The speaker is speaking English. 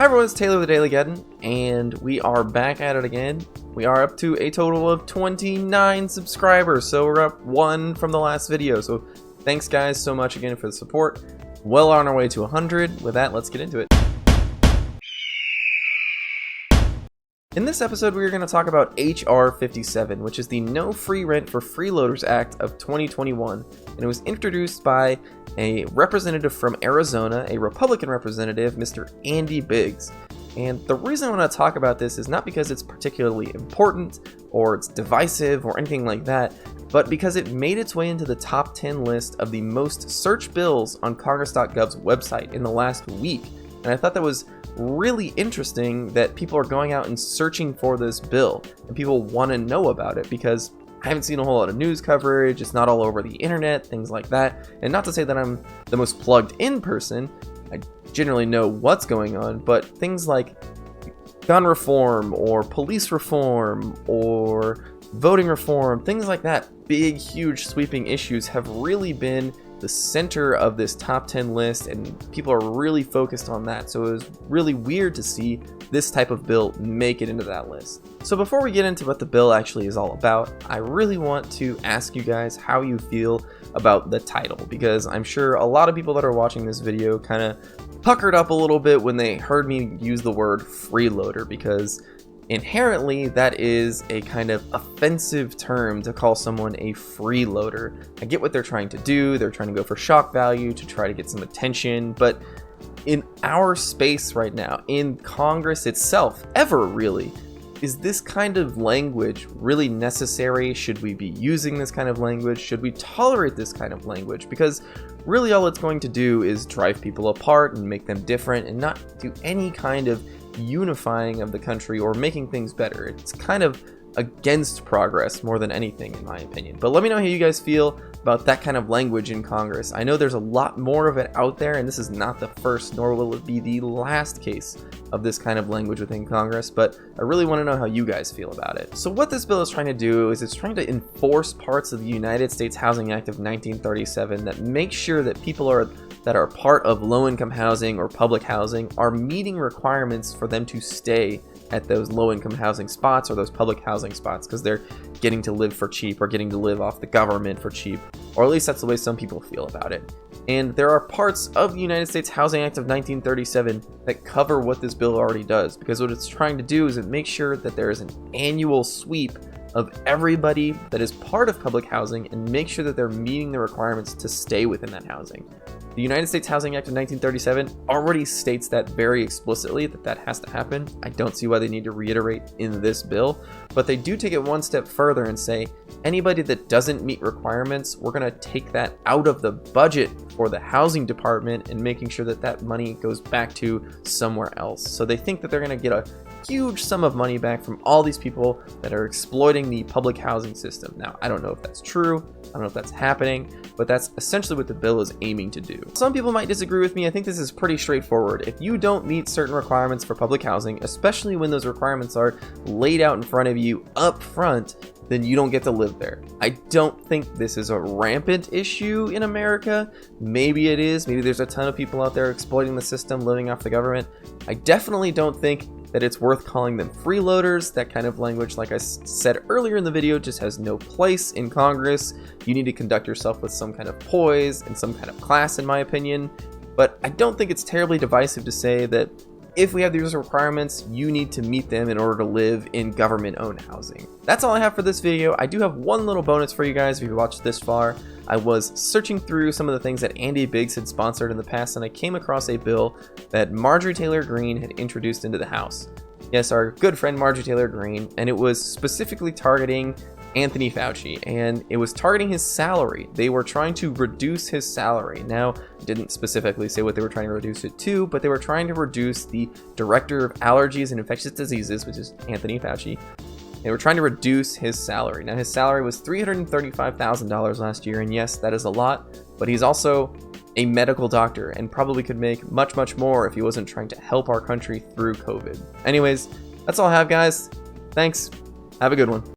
Hi everyone, it's Taylor the Daily Geddon, and we are back at it again. We are up to a total of 29 subscribers, so we're up one from the last video. So thanks guys so much again for the support. Well on our way to 100. With that, let's get into it. In this episode, we are going to talk about H.R. 57, which is the No Free Rent for Freeloaders Act of 2021, and it was introduced by a representative from Arizona, a Republican representative, Mr. Andy Biggs. And the reason I want to talk about this is not because it's particularly important or it's divisive or anything like that, but because it made its way into the top 10 list of the most searched bills on Congress.gov's website in the last week. And I thought that was really interesting that people are going out and searching for this bill and people want to know about it, because I haven't seen a whole lot of news coverage. It's not all over the internet, things like that. And not to say that I'm the most plugged in person, I generally know what's going on, but things like gun reform or police reform or voting reform, things like that, big, huge, sweeping issues have really been the center of this top 10 list, and people are really focused on that. So it was really weird to see this type of bill make it into that list. So before we get into what the bill actually is all about, I really want to ask you guys how you feel about the title, because I'm sure a lot of people that are watching this video kind of puckered up a little bit when they heard me use the word freeloader, because inherently that is a kind of offensive term to call someone a freeloader. I get what they're trying to do. They're trying to go for shock value to try to get some attention, but in our space right now, in Congress itself, ever really, is this kind of language really necessary? Should we be using this kind of language? Should we tolerate this kind of language? Because really all it's going to do is drive people apart and make them different and not do any kind of unifying of the country or making things better. It's kind of against progress more than anything, in my opinion. But let me know how you guys feel about that kind of language in Congress. I know there's a lot more of it out there, and this is not the first, nor will it be the last case of this kind of language within Congress, but I really want to know how you guys feel about it. So what this bill is trying to do is it's trying to enforce parts of the United States Housing Act of 1937 that make sure that people that are part of low-income housing or public housing are meeting requirements for them to stay at those low-income housing spots or those public housing spots, because they're getting to live for cheap or getting to live off the government for cheap, or at least that's the way some people feel about it. And there are parts of the United States Housing Act of 1937 that cover what this bill already does, because what it's trying to do is it makes sure that there is an annual sweep of everybody that is part of public housing and make sure that they're meeting the requirements to stay within that housing. The United States Housing Act of 1937 already states that very explicitly, that has to happen. I don't see why they need to reiterate in this bill, but they do take it one step further and say anybody that doesn't meet requirements, we're going to take that out of the budget for the housing department and making sure that that money goes back to somewhere else. So they think that they're going to get a huge sum of money back from all these people that are exploiting the public housing system. Now, I don't know if that's true. I don't know if that's happening, but that's essentially what the bill is aiming to do. Some people might disagree with me. I think this is pretty straightforward. If you don't meet certain requirements for public housing, especially when those requirements are laid out in front of you up front, then you don't get to live there. I don't think this is a rampant issue in America. Maybe it is. Maybe there's a ton of people out there exploiting the system, living off the government. I definitely don't think that it's worth calling them freeloaders. That kind of language, like I said earlier in the video, just has no place in Congress. You need to conduct yourself with some kind of poise and some kind of class, in my opinion. But I don't think it's terribly divisive to say that if we have these requirements, you need to meet them in order to live in government-owned housing. That's all I have for this video. I do have one little bonus for you guys if you watched this far. I was searching through some of the things that Andy Biggs had sponsored in the past, and I came across a bill that Marjorie Taylor Greene had introduced into the House. Yes, our good friend Marjorie Taylor Greene, and it was specifically targeting Anthony Fauci, and it was targeting his salary. They were trying to reduce his salary. Now, it didn't specifically say what they were trying to reduce it to, but they were trying to reduce the Director of Allergies and Infectious Diseases, which is Anthony Fauci. They were trying to reduce his salary. Now, his salary was $335,000 last year, and yes, that is a lot, but he's also a medical doctor and probably could make much, much more if he wasn't trying to help our country through COVID. Anyways, that's all I have, guys. Thanks. Have a good one.